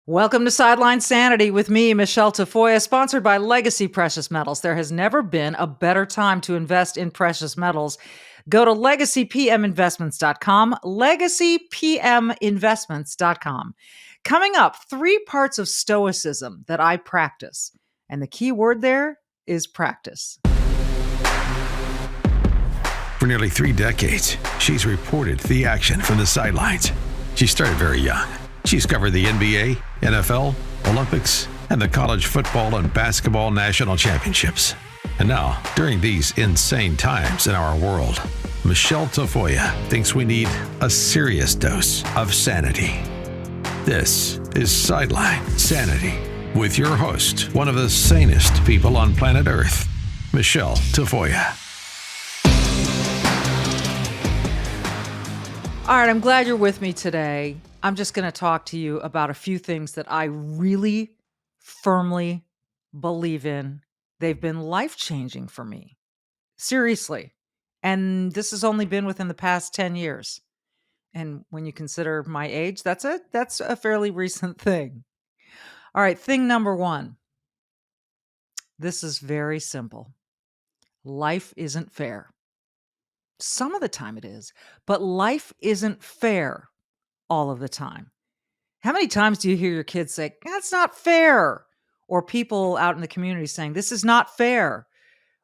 Welcome to Sideline Sanity with me, Michele Tafoya, sponsored by Legacy Precious Metals. There has never been a better time to invest in precious metals. Go to legacypminvestments.com, legacypminvestments.com. Coming up, 3 parts of Stoicism that I practice. And the key word there is practice. For nearly 3 decades, she's reported the action from the sidelines. She started very young. She's covered the NBA, NFL, Olympics, and the college football and basketball national championships. And now, during these insane times in our world, Michele Tafoya thinks we need a serious dose of sanity. This is Sideline Sanity with your host, one of the sanest people on planet Earth, Michele Tafoya. All right, I'm glad you're with me today. I'm just going to talk to you about a few things that I really firmly believe in. They've been life-changing for me. Seriously. And this has only been within the past 10 years. And when you consider my age, that's a fairly recent thing. All right, thing number 1. This is very simple. Life isn't fair. Some of the time it is, but life isn't fair all of the time. How many times do you hear your kids say, "That's not fair"? Or people out in the community saying, "This is not fair."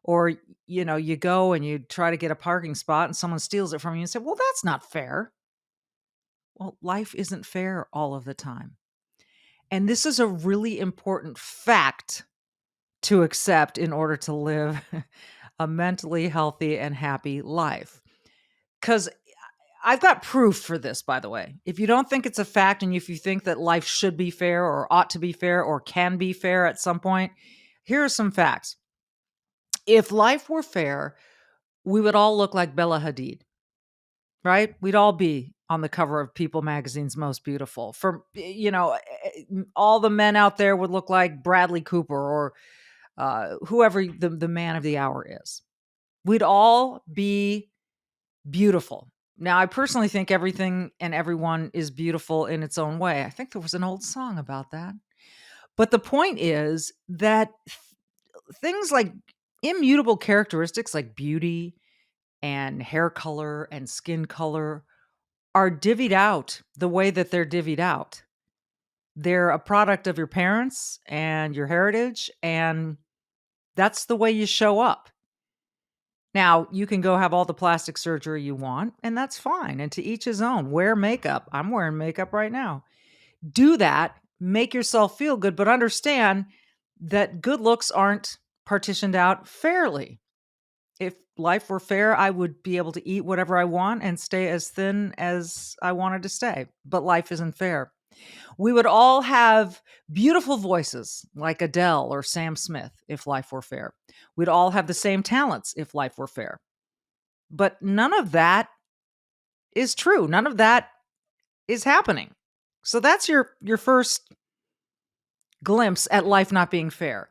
Or, you go and you try to get a parking spot and someone steals it from you and say, "Well, that's not fair." Well, life isn't fair all of the time. And this is a really important fact to accept in order to live a mentally healthy and happy life. Because I've got proof for this, by the way. If you don't think it's a fact and if you think that life should be fair or ought to be fair or can be fair at some point, here are some facts. If life were fair, we would all look like Bella Hadid, right? We'd all be on the cover of People magazine's Most Beautiful. All the men out there would look like Bradley Cooper or whoever the man of the hour is. We'd all be beautiful. Now, I personally think everything and everyone is beautiful in its own way. I think there was an old song about that. But the point is that things like immutable characteristics like beauty and hair color and skin color are divvied out the way that they're divvied out. They're a product of your parents and your heritage, and that's the way you show up. Now, you can go have all the plastic surgery you want, and that's fine. And to each his own. Wear makeup. I'm wearing makeup right now. Do that. Make yourself feel good, but understand that good looks aren't partitioned out fairly. If life were fair, I would be able to eat whatever I want and stay as thin as I wanted to stay. But life isn't fair. We would all have beautiful voices like Adele or Sam Smith if life were fair. We'd all have the same talents if life were fair. But none of that is true. None of that is happening. So that's your first glimpse at life not being fair.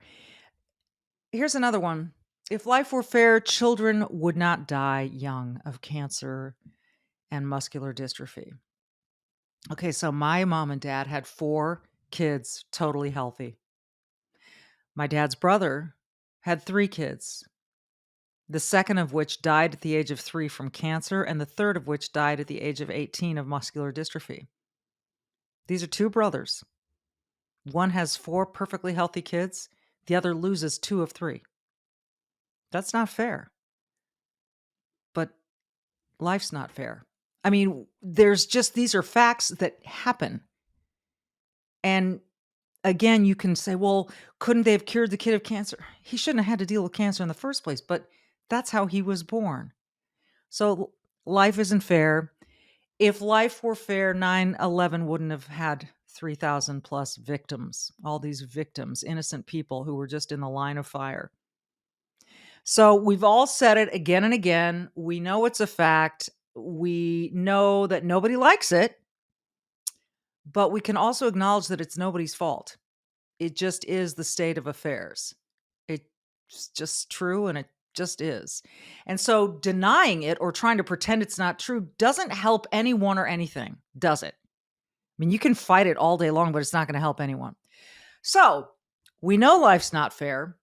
Here's another one. If life were fair, children would not die young of cancer and muscular dystrophy. Okay, so my mom and dad had 4 kids totally healthy. My dad's brother had 3 kids, the second of which died at the age of 3 from cancer, and the third of which died at the age of 18 of muscular dystrophy. These are 2 brothers. One has 4 perfectly healthy kids. The other loses 2 of 3. That's not fair. But life's not fair. I mean, these are facts that happen. And again, you can say, well, couldn't they have cured the kid of cancer? He shouldn't have had to deal with cancer in the first place, but that's how he was born. So life isn't fair. If life were fair, 9/11 wouldn't have had 3,000 plus victims, all these victims, innocent people who were just in the line of fire. So we've all said it again and again. We know it's a fact. We know that nobody likes it, but we can also acknowledge that it's nobody's fault. It just is the state of affairs. It's just true, and it just is. And so denying it or trying to pretend it's not true doesn't help anyone or anything, does it? mean, you can fight it all day long, but it's not going to help anyone. So we know life's not fair.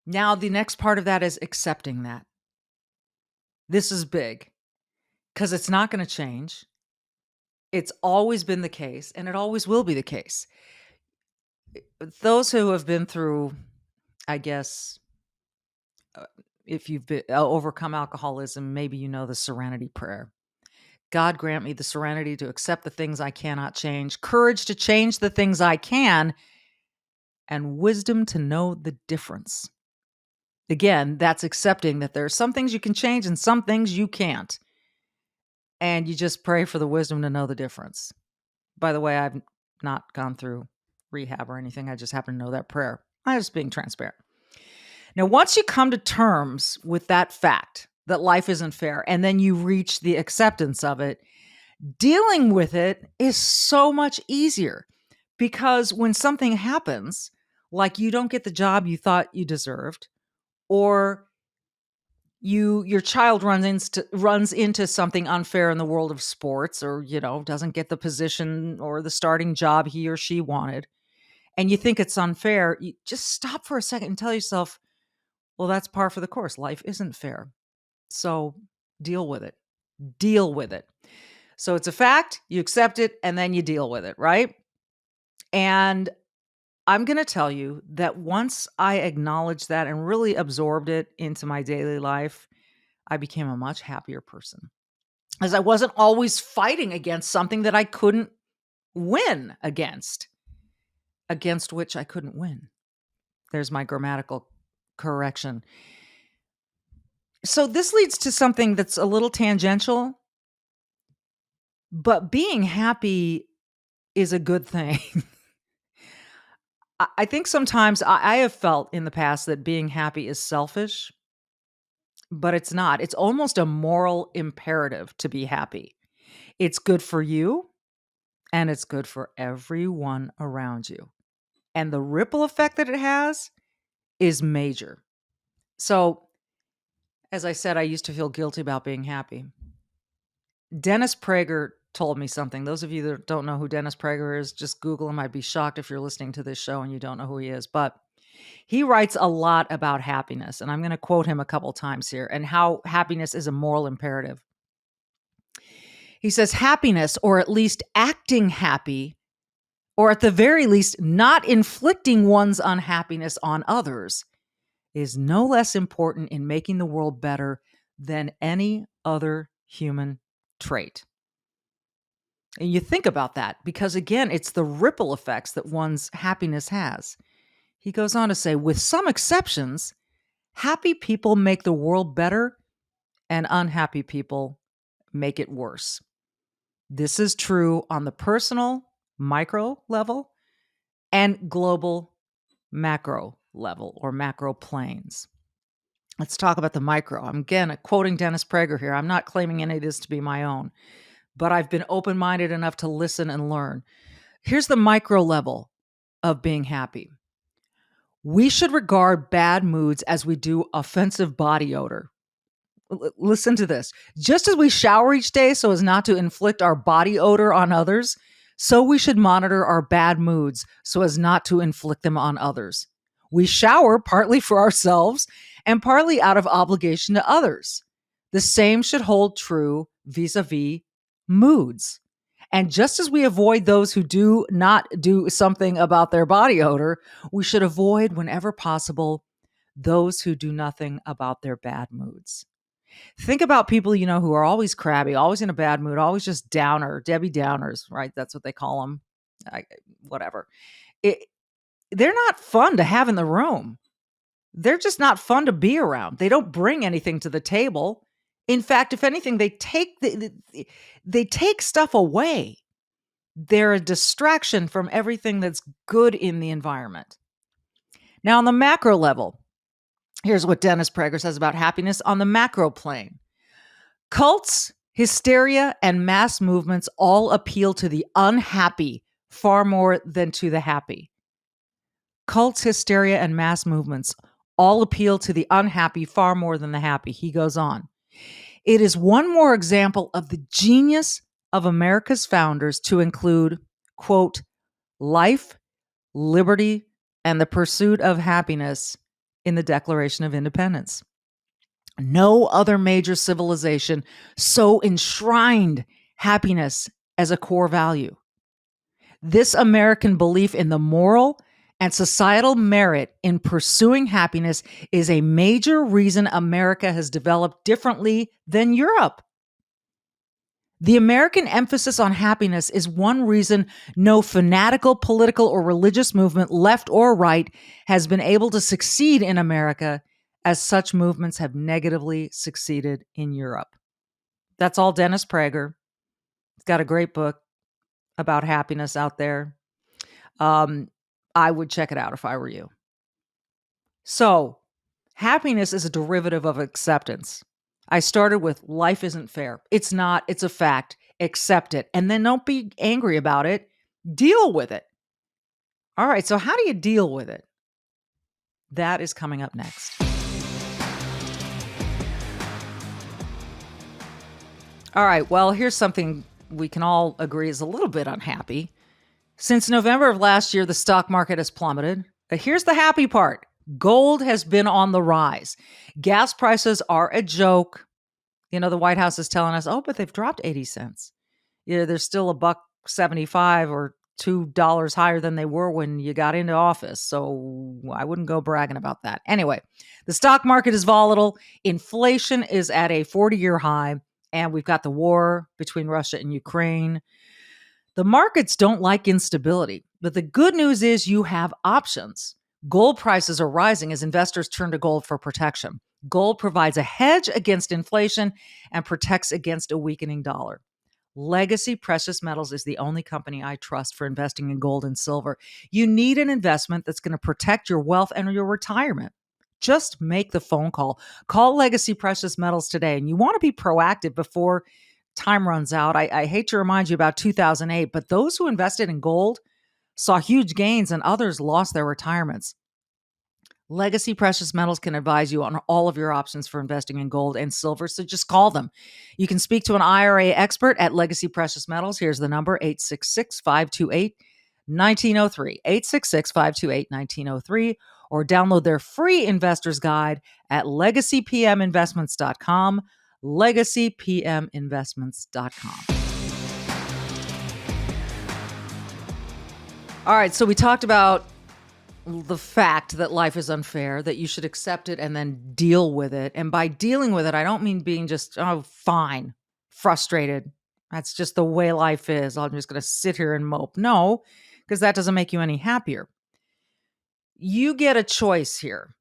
Now, the next part of that is accepting that. This is big because it's not going to change. It's always been the case, and it always will be the case. Those who have been through, I guess, uh, if you've overcome alcoholism, maybe you know the serenity prayer. God grant me the serenity to accept the things I cannot change, courage to change the things I can, and wisdom to know the difference. Again, that's accepting that there are some things you can change and some things you can't. And you just pray for the wisdom to know the difference. By the way, I've not gone through rehab or anything. I just happen to know that prayer. I'm just being transparent. Now, once you come to terms with that fact that life isn't fair, and then you reach the acceptance of it, dealing with it is so much easier because when something happens, like you don't get the job you thought you deserved, or your child runs into something unfair in the world of sports, or doesn't get the position or the starting job he or she wanted, and you think it's unfair, you just stop for a second and tell yourself, well, that's par for the course. Life isn't fair. So deal with it. Deal with it. So it's a fact, you accept it, and then you deal with it, right? And I'm going to tell you that once I acknowledged that and really absorbed it into my daily life, I became a much happier person, as I wasn't always fighting against something that I couldn't win against which I couldn't win. There's my grammatical correction. So this leads to something that's a little tangential, but being happy is a good thing. I think sometimes I have felt in the past that being happy is selfish, but it's not. It's almost a moral imperative to be happy. It's good for you and it's good for everyone around you. And the ripple effect that it has is major. So, as I said, I used to feel guilty about being happy. Dennis Prager told me something. Those of you that don't know who Dennis Prager is, just Google him. I'd be shocked if you're listening to this show and you don't know who he is. But he writes a lot about happiness, and I'm going to quote him a couple times here, and how happiness is a moral imperative. He says, happiness, or at least acting happy, or at the very least not inflicting one's unhappiness on others, is no less important in making the world better than any other human trait. And you think about that because, again, it's the ripple effects that one's happiness has. He goes on to say, with some exceptions, happy people make the world better and unhappy people make it worse. This is true on the personal, micro level and global, macro level or macro planes. Let's talk about the micro. I'm again quoting Dennis Prager here. I'm not claiming any of this to be my own, but I've been open-minded enough to listen and learn. Here's the micro level of being happy. We should regard bad moods as we do offensive body odor. Listen to this. Just as we shower each day so as not to inflict our body odor on others, so we should monitor our bad moods so as not to inflict them on others. We shower partly for ourselves and partly out of obligation to others. The same should hold true vis-a-vis moods. And just as we avoid those who do not do something about their body odor, we should avoid, whenever possible, those who do nothing about their bad moods. Think about people, who are always crabby, always in a bad mood, always just downer, Debbie Downers, right? That's what they call them. Whatever. They're not fun to have in the room. They're just not fun to be around. They don't bring anything to the table. In fact, if anything, they take stuff away. They're a distraction from everything that's good in the environment. Now, on the macro level, here's what Dennis Prager says about happiness on the macro plane. Cults, hysteria, and mass movements all appeal to the unhappy far more than to the happy. Cults, hysteria, and mass movements all appeal to the unhappy far more than the happy. He goes on. It is one more example of the genius of America's founders to include, quote, life, liberty, and the pursuit of happiness in the Declaration of Independence. No other major civilization so enshrined happiness as a core value. This American belief in the moral and societal merit in pursuing happiness is a major reason America has developed differently than Europe. The American emphasis on happiness is one reason no fanatical political or religious movement, left or right, has been able to succeed in America as such movements have negatively succeeded in Europe. That's all Dennis Prager. He's got a great book about happiness out there. I would check it out if I were you. So, happiness is a derivative of acceptance. I started with life isn't fair. It's not, it's a fact. Accept it. And then don't be angry about it. Deal with it. All right. So, how do you deal with it? That is coming up next. All right. Well, here's something we can all agree is a little bit unhappy. Since November of last year, the stock market has plummeted. But here's the happy part. Gold has been on the rise. Gas prices are a joke. You know, the White House is telling us, oh, but they've dropped 80 cents. Yeah, they're still $1.75 or $2 higher than they were when you got into office. So I wouldn't go bragging about that. Anyway, the stock market is volatile. Inflation is at a 40-year high. And we've got the war between Russia and Ukraine. The markets don't like instability. But the good news is you have options. Gold prices are rising as investors turn to gold for protection. Gold provides a hedge against inflation and protects against a weakening dollar. Legacy Precious Metals is the only company I trust for investing in gold and silver. You need an investment that's going to protect your wealth and your retirement. Just make the phone call. Call Legacy Precious Metals today. And you want to be proactive before time runs out. I hate to remind you about 2008, but those who invested in gold saw huge gains and others lost their retirements. Legacy Precious Metals can advise you on all of your options for investing in gold and silver, so just call them. You can speak to an IRA expert at Legacy Precious Metals. Here's the number, 866-528-1903, 866-528-1903, or download their free investor's guide at legacypminvestments.com, legacypminvestments.com. All right, so we talked about the fact that life is unfair, that you should accept it and then deal with it. And by dealing with it, I don't mean being just, oh, fine, frustrated. That's just the way life is. I'm just going to sit here and mope. No, because that doesn't make you any happier. You get a choice here.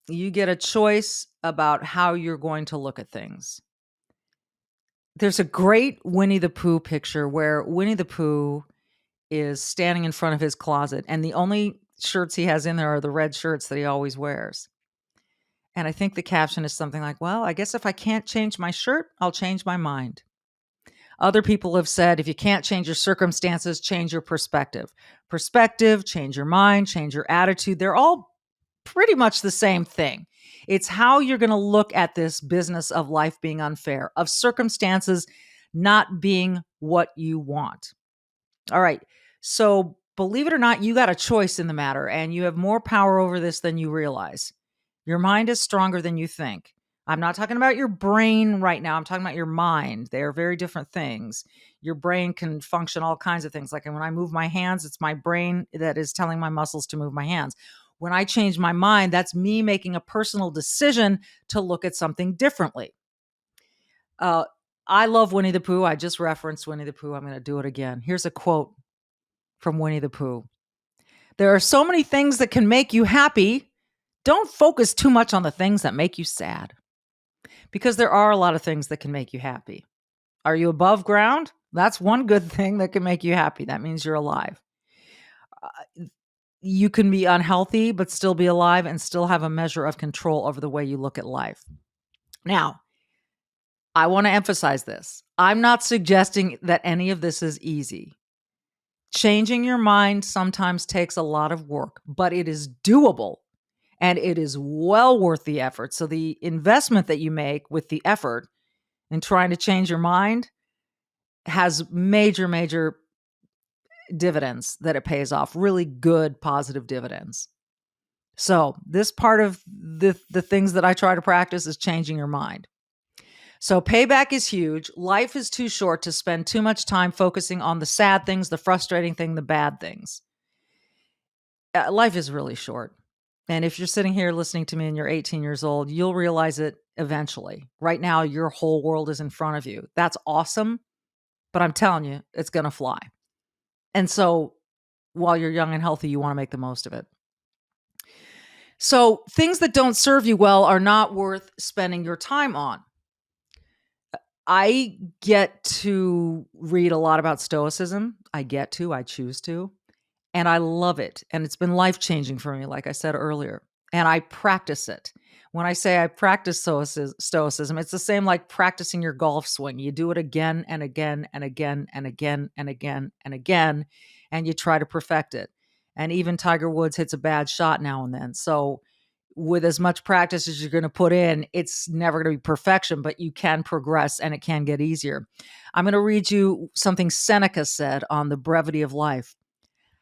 You get a choice about how you're going to look at things. There's a great Winnie the Pooh picture where Winnie the Pooh is standing in front of his closet, and the only shirts he has in there are the red shirts that he always wears. And I think the caption is something like, well, I guess if I can't change my shirt, I'll change my mind. Other people have said, if you can't change your circumstances, change your perspective. Perspective, change your mind, change your attitude. They're all pretty much the same thing. It's how you're going to look at this business of life being unfair, of circumstances not being what you want. All right. So believe it or not, you got a choice in the matter, and you have more power over this than you realize. Your mind is stronger than you think. I'm not talking about your brain right now. I'm talking about your mind. They are very different things. Your brain can function all kinds of things. Like when I move my hands, it's my brain that is telling my muscles to move my hands. When I change my mind, that's me making a personal decision to look at something differently. I love Winnie the Pooh. I just referenced Winnie the Pooh. I'm going to do it again. Here's a quote from Winnie the Pooh. There are so many things that can make you happy. Don't focus too much on the things that make you sad, because there are a lot of things that can make you happy. Are you above ground? That's one good thing that can make you happy. That means you're alive. You can be unhealthy, but still be alive and still have a measure of control over the way you look at life. Now, I want to emphasize this. I'm not suggesting that any of this is easy. Changing your mind sometimes takes a lot of work, but it is doable and it is well worth the effort. So the investment that you make with the effort in trying to change your mind, has major, major dividends that it pays off, really good positive dividends. So, this part of the things that I try to practice is changing your mind. So, payback is huge. Life is too short to spend too much time focusing on the sad things, the frustrating thing, the bad things. Life is really short. And if you're sitting here listening to me and you're 18 years old, you'll realize it eventually. Right now, your whole world is in front of you. That's awesome. But I'm telling you, it's going to fly. And so while you're young and healthy, you want to make the most of it. So things that don't serve you well are not worth spending your time on. I get to read a lot about Stoicism. I choose to. And I love it, and it's been life-changing for me, like I said earlier, and I practice it. When I say I practice stoicism, it's the same like practicing your golf swing. You do it again and again and again and again and again and again, and you try to perfect it. And even Tiger Woods hits a bad shot now and then. So with as much practice as you're gonna put in, it's never gonna be perfection, but you can progress and it can get easier. I'm gonna read you something Seneca said on the brevity of life.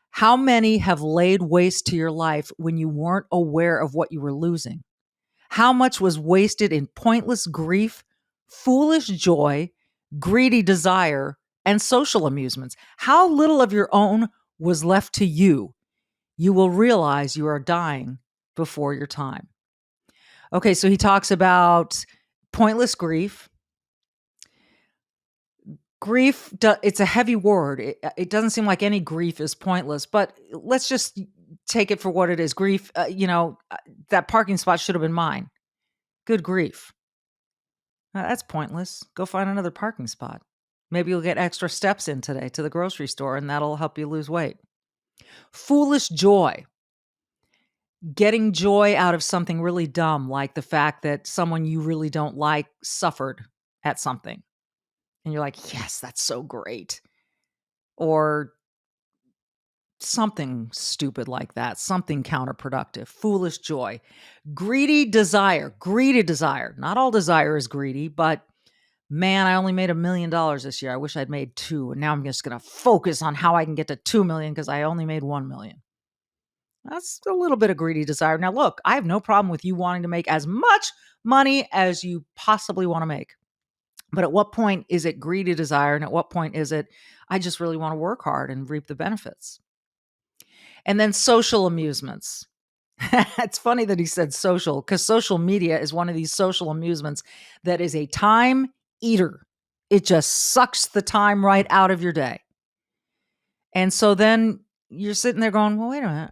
How many have laid waste to your life when you weren't aware of what you were losing? How much was wasted in pointless grief, foolish joy, greedy desire, and social amusements? How little of your own was left to you? You will realize you are dying before your time. Okay, so he talks about pointless grief. Grief, it's a heavy word. It doesn't seem like any grief is pointless, but let's just take it for what it is. Grief, that parking spot should have been mine. Good grief. That's pointless. Go find another parking spot. Maybe you'll get extra steps in today to the grocery store, and that'll help you lose weight. Foolish joy. Getting joy out of something really dumb, like the fact that someone you really don't like suffered at something. And you're like, yes, that's so great. Or something stupid like that, something counterproductive, foolish joy, greedy desire, greedy desire. Not all desire is greedy, but man, I only made $1 million this year. I wish I'd made 2. And now I'm just going to focus on how I can get to 2 million because I only made 1 million. That's a little bit of greedy desire. Now, look, I have no problem with you wanting to make as much money as you possibly want to make. But at what point is it greedy desire? And at what point is it, I just really want to work hard and reap the benefits? And then social amusements. It's funny that he said social because social media is one of these social amusements that is a time eater. It just sucks the time right out of your day. And so then you're sitting there going, well, wait a minute.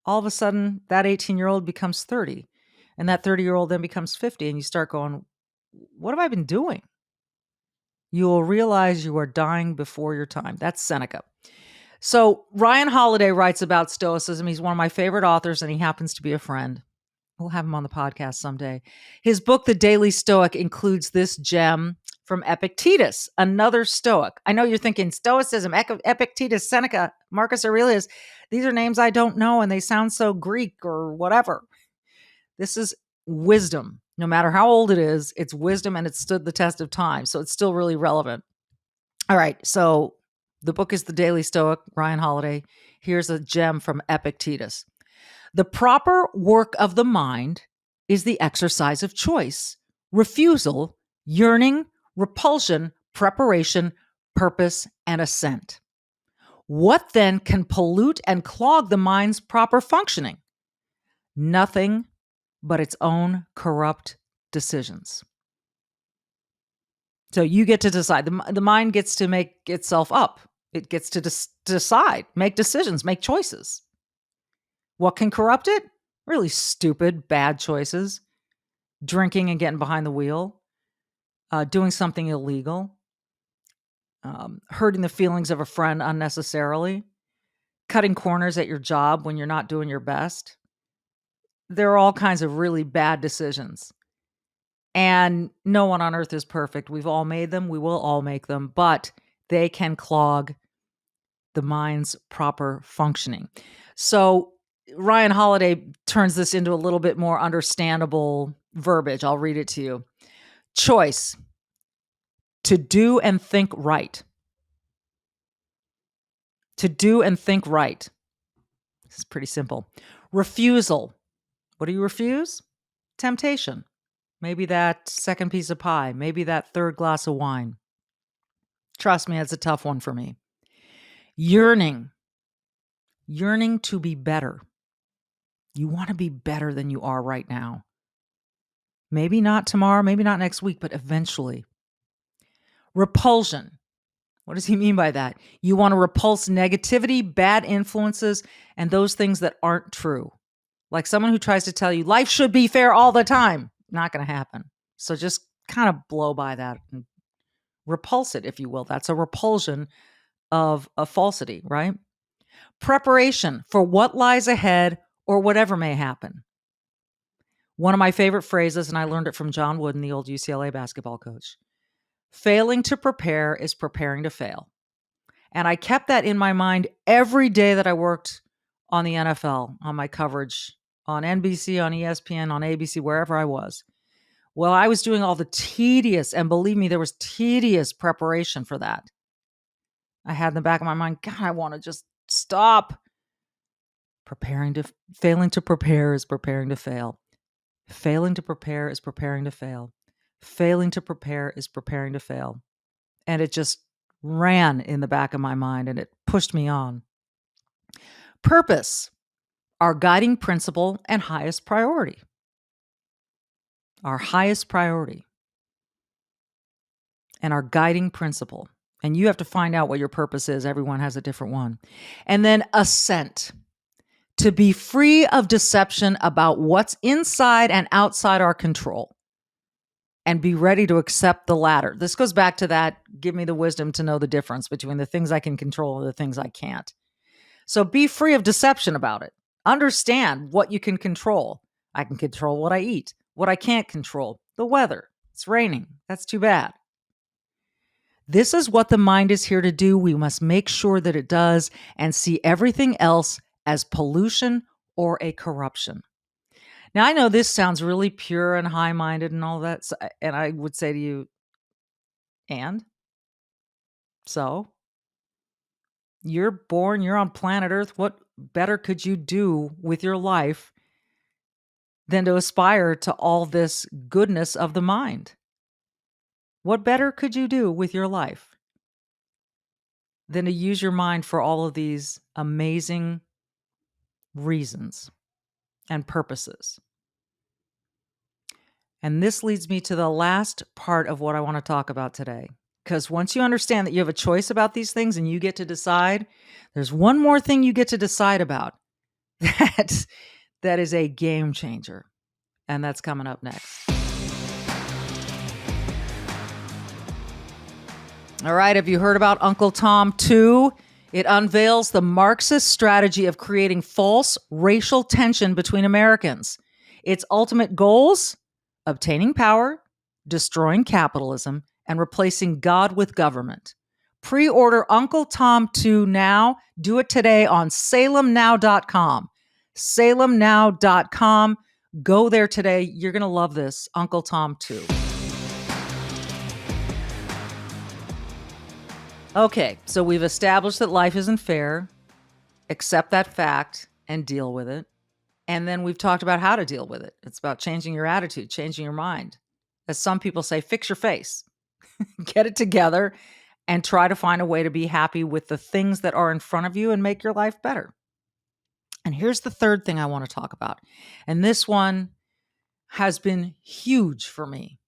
All of a sudden, that 18-year-old becomes 30, and that 30-year-old then becomes 50, and you start going, what have I been doing? You will realize you are dying before your time. That's Seneca. So Ryan Holiday writes about Stoicism. He's one of my favorite authors, and he happens to be a friend. We'll have him on the podcast someday. His book, The Daily Stoic, includes this gem from Epictetus, another Stoic. I know you're thinking Stoicism, Epictetus, Seneca, Marcus Aurelius. These are names I don't know, and they sound so Greek or whatever. This is wisdom. No matter how old it is, it's wisdom, and it's stood the test of time. So it's still really relevant. All right. So the book is The Daily Stoic, Ryan Holiday. Here's a gem from Epictetus. The proper work of the mind is the exercise of choice, refusal, yearning, repulsion, preparation, purpose, and assent. What then can pollute and clog the mind's proper functioning? Nothing but its own corrupt decisions. So you get to decide. The mind gets to make itself up. It gets to decide, make decisions, make choices. What can corrupt it? Really stupid, bad choices. Drinking and getting behind the wheel. Doing something illegal. Hurting the feelings of a friend unnecessarily. Cutting corners at your job when you're not doing your best. There are all kinds of really bad decisions. And no one on earth is perfect. We've all made them. We will all make them. But they can clog the mind's proper functioning. So Ryan Holiday turns this into a little bit more understandable verbiage. I'll read it to you. Choice. To do and think right. To do and think right. This is pretty simple. Refusal. What do you refuse? Temptation. Maybe that second piece of pie. Maybe that third glass of wine. Trust me, it's a tough one for me. Yearning. Yearning to be better. You want to be better than you are right now. Maybe not tomorrow, maybe not next week, but eventually. Repulsion. What does he mean by that? You want to repulse negativity, bad influences, and those things that aren't true. Like someone who tries to tell you life should be fair all the time. Not going to happen. So just kind of blow by that and repulse it, if you will. That's a repulsion of a falsity, right? Preparation for what lies ahead or whatever may happen. One of my favorite phrases, and I learned it from John Wooden, the old UCLA basketball coach. Failing to prepare is preparing to fail. And I kept that in my mind every day that I worked on the NFL, on my coverage, on NBC, on ESPN, on ABC, wherever I was. Well, I was doing all the tedious, and believe me, there was tedious preparation for that. I had in the back of my mind, God, I want to just stop. Failing to prepare is preparing to fail. Failing to prepare is preparing to fail. Failing to prepare is preparing to fail. And it just ran in the back of my mind and it pushed me on. Purpose, our guiding principle and highest priority. Our highest priority and our guiding principle. And you have to find out what your purpose is. Everyone has a different one. And then assent, to be free of deception about what's inside and outside our control. And be ready to accept the latter. This goes back to that, give me the wisdom to know the difference between the things I can control and the things I can't. So be free of deception about it. Understand what you can control. I can control what I eat. What I can't control, the weather. It's raining. That's too bad. This is what the mind is here to do. We must make sure that it does and see everything else as pollution or a corruption. Now, I know this sounds really pure and high-minded and all that, and I would say to you, and? So? You're born, you're on planet Earth. What better could you do with your life than to aspire to all this goodness of the mind? What better could you do with your life than to use your mind for all of these amazing reasons and purposes? And this leads me to the last part of what I want to talk about today. Because once you understand that you have a choice about these things and you get to decide, there's one more thing you get to decide about that is a game changer. And that's coming up next. All right, have you heard about Uncle Tom 2? It unveils the Marxist strategy of creating false racial tension between Americans. Its ultimate goals? Obtaining power, destroying capitalism, and replacing God with government. Pre-order Uncle Tom 2 now. Do it today on salemnow.com. salemnow.com. Go there today. You're going to love this. Uncle Tom 2. Okay, so we've established that life isn't fair. Accept that fact and deal with it. And then we've talked about how to deal with it. It's about changing your attitude, changing your mind. As some people say, fix your face. Get it together and try to find a way to be happy with the things that are in front of you and make your life better. And here's the third thing I want to talk about. And this one has been huge for me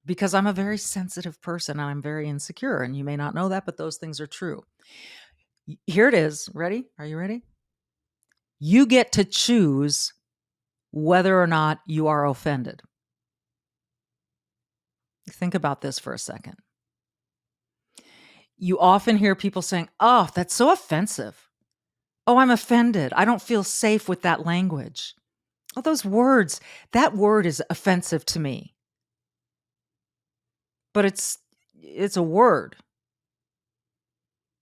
because I'm a very sensitive person and I'm very insecure. And you may not know that, but those things are true. Here it is. Ready? Are you ready? You get to choose whether or not you are offended. Think about this for a second. You often hear people saying, "Oh, that's so offensive. Oh, I'm offended. I don't feel safe with that language." Oh, those words, that word is offensive to me. But it's a word.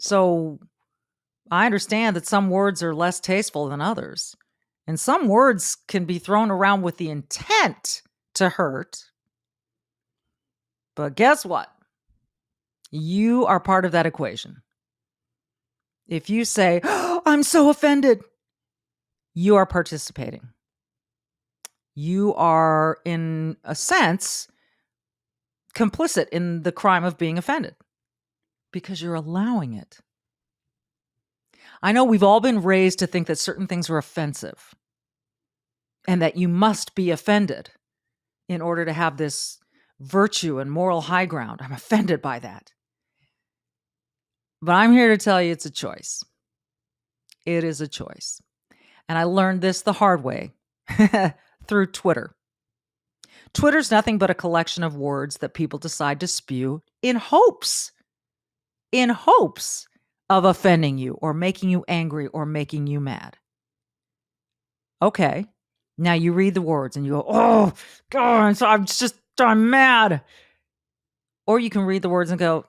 So I understand that some words are less tasteful than others. And some words can be thrown around with the intent to hurt. But guess what? You are part of that equation. If you say, "Oh, I'm so offended," you are participating. You are, in a sense, complicit in the crime of being offended because you're allowing it. I know we've all been raised to think that certain things are offensive and that you must be offended in order to have this virtue and moral high ground. I'm offended by that. But I'm here to tell you it's a choice. It is a choice. And I learned this the hard way through Twitter. Twitter's nothing but a collection of words that people decide to spew in hopes of offending you or making you angry or making you mad. Okay. Now you read the words and you go, "Oh, God, I'm mad." Or you can read the words and go,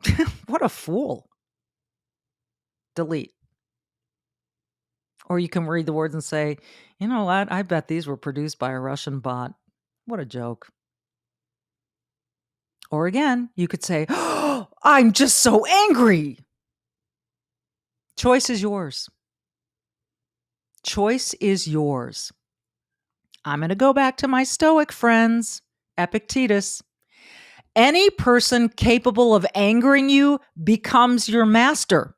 "What a fool." Delete. Or you can read the words and say, "You know what? I bet these were produced by a Russian bot. What a joke." Or again, you could say, "Oh, I'm just so angry." Choice is yours. Choice is yours. I'm going to go back to my Stoic friends, Epictetus. Any person capable of angering you becomes your master.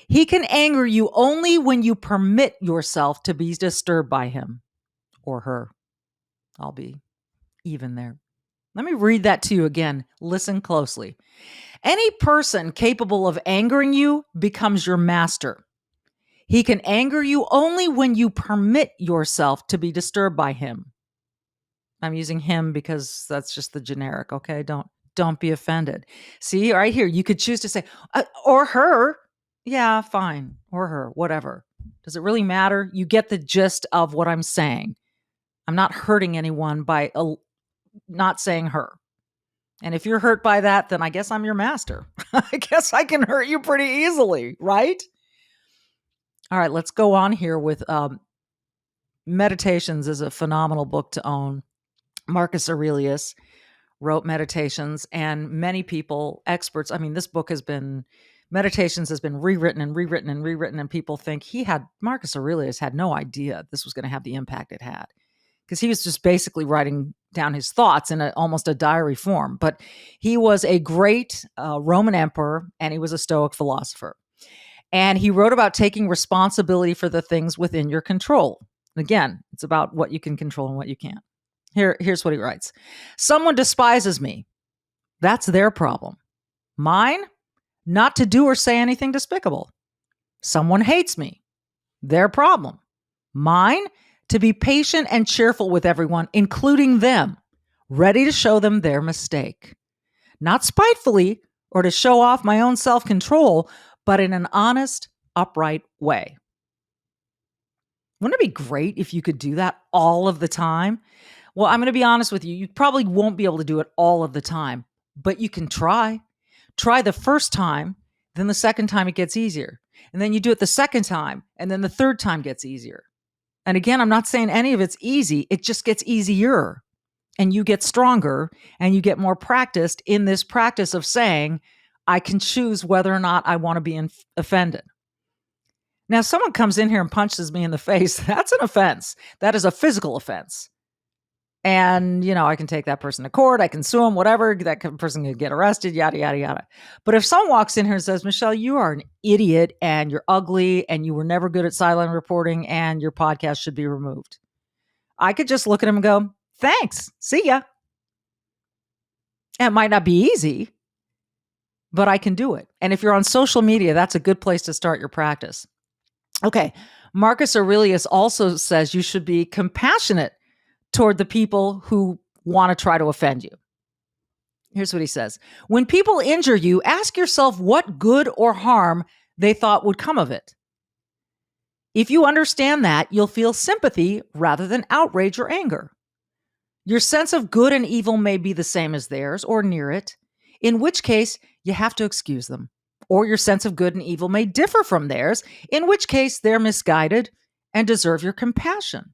He can anger you only when you permit yourself to be disturbed by him or her. I'll be even there. Let me read that to you again. Listen closely. Any person capable of angering you becomes your master. He can anger you only when you permit yourself to be disturbed by him. I'm using him because that's just the generic, okay? Don't be offended. See, right here, you could choose to say, or her. Yeah, fine. Or her, whatever. Does it really matter? You get the gist of what I'm saying. I'm not hurting anyone by not saying her. And if you're hurt by that, then I guess I'm your master. I guess I can hurt you pretty easily, right? All right, let's go on here with Meditations is a phenomenal book to own. Marcus Aurelius wrote Meditations, and many people, experts, I mean, this book Meditations has been rewritten and rewritten and rewritten, and people think Marcus Aurelius had no idea this was going to have the impact it had, because he was just basically writing down his thoughts in almost a diary form. But he was a great Roman emperor, and he was a Stoic philosopher. And he wrote about taking responsibility for the things within your control. Again, it's about what you can control and what you can't. Here's what he writes. Someone despises me. That's their problem. Mine, not to do or say anything despicable. Someone hates me. Their problem. Mine, to be patient and cheerful with everyone, including them, ready to show them their mistake. Not spitefully or to show off my own self-control, but in an honest, upright way. Wouldn't it be great if you could do that all of the time? Well, I'm going to be honest with you. You probably won't be able to do it all of the time, but you can try. Try the first time, then the second time it gets easier. And then you do it the second time, and then the third time gets easier. And again, I'm not saying any of it's easy. It just gets easier. And you get stronger and you get more practiced in this practice of saying, I can choose whether or not I want to be offended. Now, if someone comes in here and punches me in the face, that's an offense. That is a physical offense. And, I can take that person to court. I can sue them, whatever. That person can get arrested, yada, yada, yada. But if someone walks in here and says, Michelle, you are an idiot and you're ugly and you were never good at sideline reporting and your podcast should be removed, I could just look at him and go, thanks. See ya. And it might not be easy, but I can do it. And if you're on social media, that's a good place to start your practice. Okay. Marcus Aurelius also says you should be compassionate toward the people who want to try to offend you. Here's what he says. When people injure you, ask yourself what good or harm they thought would come of it. If you understand that, you'll feel sympathy rather than outrage or anger. Your sense of good and evil may be the same as theirs or near it, in which case you have to excuse them. Or your sense of good and evil may differ from theirs, in which case they're misguided and deserve your compassion.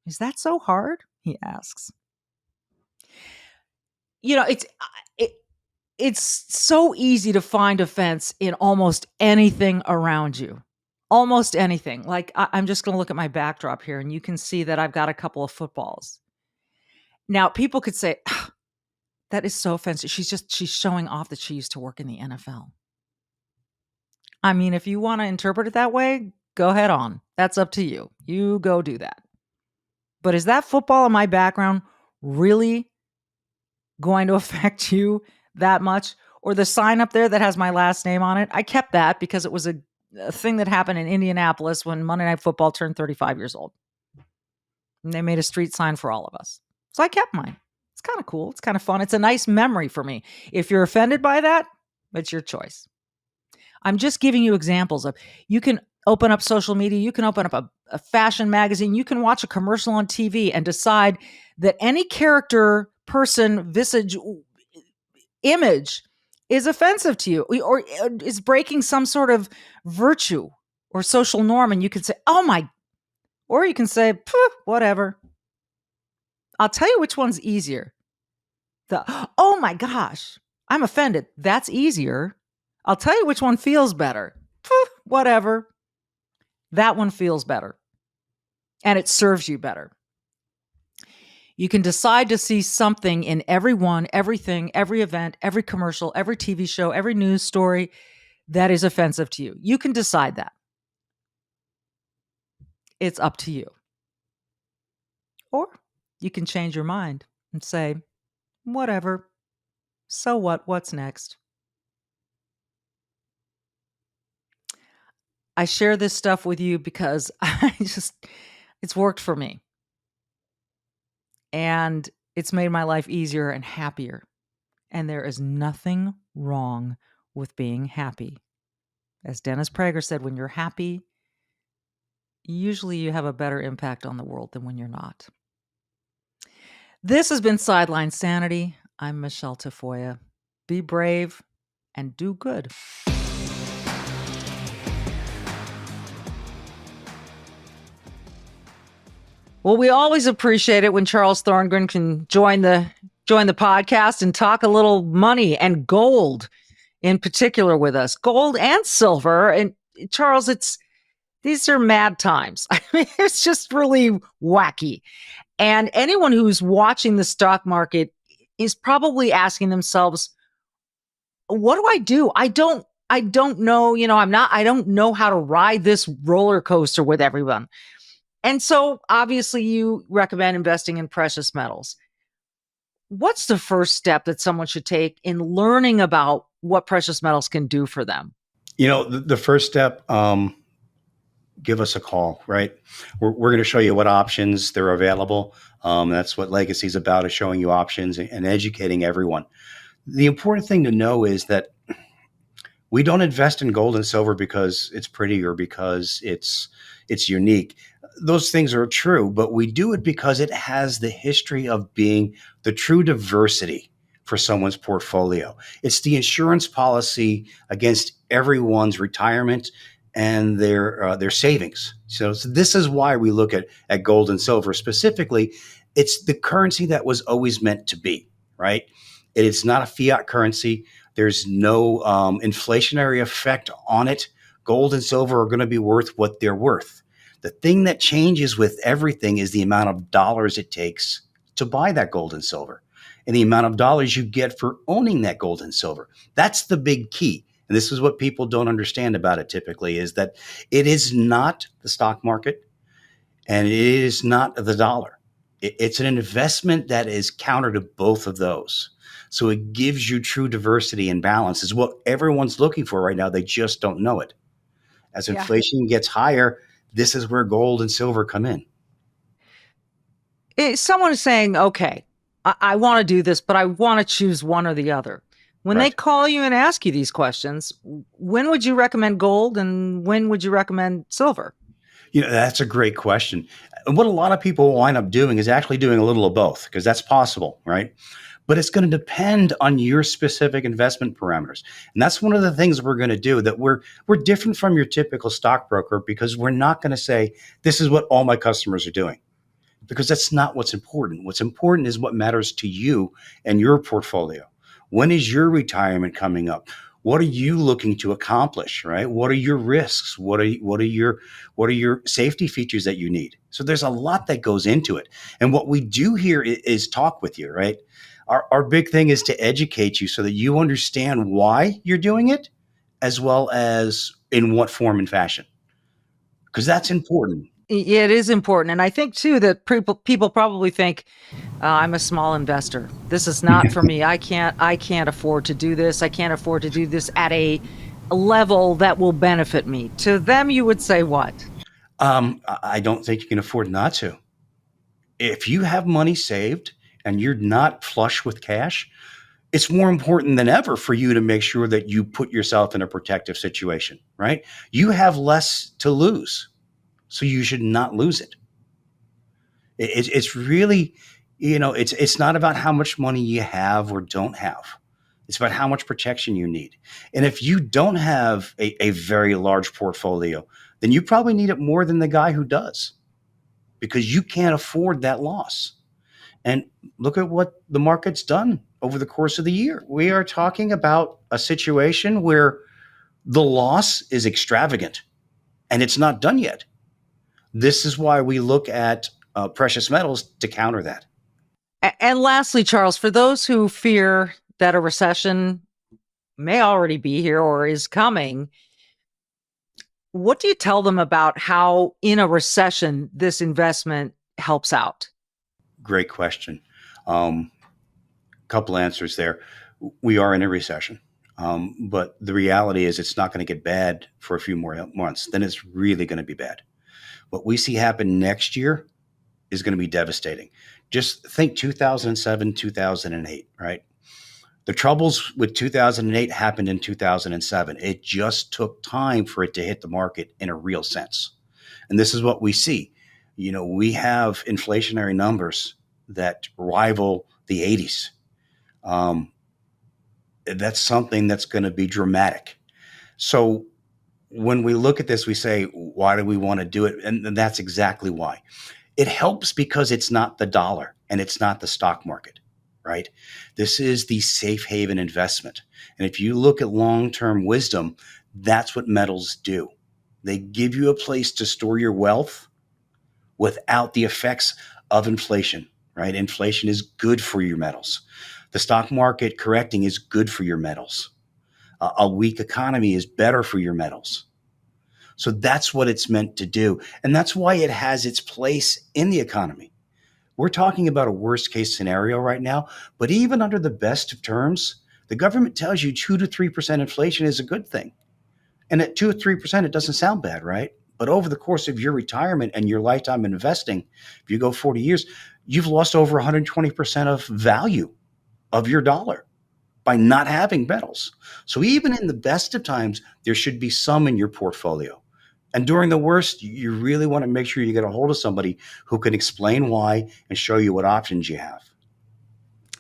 Is that so hard? He asks. It's so easy to find offense in almost anything around you. Almost anything. Like, I'm just gonna look at my backdrop here, and you can see that I've got a couple of footballs. Now, people could say, "Ah, that is so offensive. She's showing off that she used to work in the NFL." I mean, if you wanna interpret it that way, go ahead on. That's up to you. You go do that. But is that football in my background really going to affect you that much? Or the sign up there that has my last name on it, I kept that because it was a thing that happened in Indianapolis when Monday Night Football turned 35 years old. And they made a street sign for all of us. So I kept mine. It's kind of cool. It's kind of fun. It's a nice memory for me. If you're offended by that, it's your choice. I'm just giving you examples of you can open up social media, you can open up a fashion magazine, you can watch a commercial on TV and decide that any character, person, visage, image is offensive to you or is breaking some sort of virtue or social norm. And you can say, oh my, or you can say, whatever. I'll tell you which one's easier. Oh my gosh, I'm offended. That's easier. I'll tell you which one feels better. Whatever. That one feels better. And it serves you better. You can decide to see something in everyone, everything, every event, every commercial, every TV show, every news story that is offensive to you. You can decide that. It's up to you. Or you can change your mind and say, whatever. So what? What's next? I share this stuff with you because it's worked for me. And it's made my life easier and happier. And there is nothing wrong with being happy. As Dennis Prager said, when you're happy, usually you have a better impact on the world than when you're not. This has been Sideline Sanity. I'm Michele Tafoya. Be brave and do good. Well, we always appreciate it when Charles Thorngren can join the podcast and talk a little money and gold in particular with us. Gold and silver. And Charles, these are mad times. I mean, it's just really wacky. And anyone who's watching the stock market is probably asking themselves, what do I do? I don't know, I don't know how to ride this roller coaster with everyone. And so obviously you recommend investing in precious metals. What's the first step that someone should take in learning about what precious metals can do for them? The first step, give us a call, right? We're going to show you what options there are available. That's what Legacy is about, is showing you options and educating everyone. The important thing to know is that we don't invest in gold and silver because it's pretty or because it's unique. Those things are true, but we do it because it has the history of being the true diversity for someone's portfolio. It's the insurance policy against everyone's retirement and their savings. So this is why we look at gold and silver specifically. It's the currency that was always meant to be, right? It is not a fiat currency. There's no inflationary effect on it. Gold and silver are going to be worth what they're worth. The thing that changes with everything is the amount of dollars it takes to buy that gold and silver and the amount of dollars you get for owning that gold and silver. That's the big key. And this is what people don't understand about it typically, is that it is not the stock market and it is not the dollar. It's an investment that is counter to both of those. So it gives you true diversity and balance. Is what everyone's looking for right now. They just don't know it. As inflation gets higher, this is where gold and silver come in. Someone is saying, okay, I want to do this, but I want to choose one or the other. When they call you and ask you these questions, when would you recommend gold and when would you recommend silver? That's a great question. And what a lot of people wind up doing is actually doing a little of both, because that's possible, right? But it's going to depend on your specific investment parameters. And that's one of the things we're going to do, that we're different from your typical stockbroker, because we're not going to say, this is what all my customers are doing, because that's not what's important. What's important is what matters to you and your portfolio. When is your retirement coming up? What are you looking to accomplish, right? What are your risks? What are your safety features that you need? So there's a lot that goes into it. And what we do here is talk with you, right? Our big thing is to educate you so that you understand why you're doing it, as well as in what form and fashion, because that's important. It is important, and I think too that people probably think, I'm a small investor. This is not for me. I can't afford to do this. I can't afford to do this at a level that will benefit me." To them, you would say what? I don't think you can afford not to. If you have money saved and you're not flush with cash, it's more important than ever for you to make sure that you put yourself in a protective situation, right? You have less to lose, so you should not lose it. It's really, it's not about how much money you have or don't have. It's about how much protection you need. And if you don't have a very large portfolio, then you probably need it more than the guy who does, because you can't afford that loss. And look at what the market's done over the course of the year. We are talking about a situation where the loss is extravagant and it's not done yet. This is why we look at precious metals to counter that. And lastly, Charles, for those who fear that a recession may already be here or is coming, what do you tell them about how in a recession this investment helps out? Great question. Couple answers there. We are in a recession, but the reality is it's not going to get bad for a few more months. Then it's really going to be bad. What we see happen next year is going to be devastating. Just think 2007, 2008, right? The troubles with 2008 happened in 2007. It just took time for it to hit the market in a real sense. And this is what we see. We have inflationary numbers that rival the 80s. That's something that's going to be dramatic. So when we look at this, we say, why do we want to do it? And that's exactly why. It helps because it's not the dollar and it's not the stock market, right? This is the safe haven investment. And if you look at long-term wisdom, that's what metals do. They give you a place to store your wealth without the effects of inflation, right? Inflation is good for your metals. The stock market correcting is good for your metals. A weak economy is better for your metals. So that's what it's meant to do. And that's why it has its place in the economy. We're talking about a worst case scenario right now, but even under the best of terms, the government tells you 2 to 3% inflation is a good thing. And at 2 or 3%, it doesn't sound bad, right? But over the course of your retirement and your lifetime investing, if you go 40 years, you've lost over 120% of value of your dollar by not having metals. So even in the best of times, there should be some in your portfolio. And during the worst, you really want to make sure you get a hold of somebody who can explain why and show you what options you have.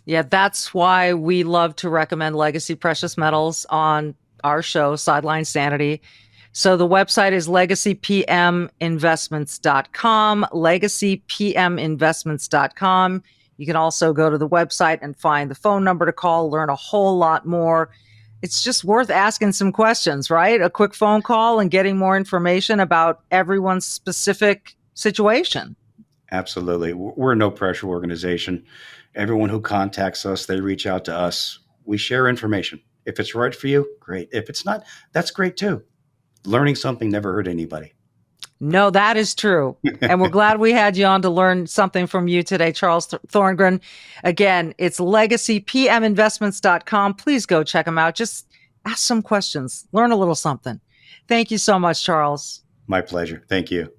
Yeah, that's why we love to recommend legacy precious metals on our show, Sideline Sanity. So the website is legacypminvestments.com, legacypminvestments.com. You can also go to the website and find the phone number to call, learn a whole lot more. It's just worth asking some questions, right? A quick phone call and getting more information about everyone's specific situation. Absolutely. We're a no pressure organization. Everyone who contacts us, they reach out to us. We share information. If it's right for you, great. If it's not, that's great too. Learning something never hurt anybody. No, that is true. And we're glad we had you on to learn something from you today, Charles Thorngren. Again, it's legacypminvestments.com. Please go check them out. Just ask some questions, learn a little something. Thank you so much, Charles. My pleasure. Thank you.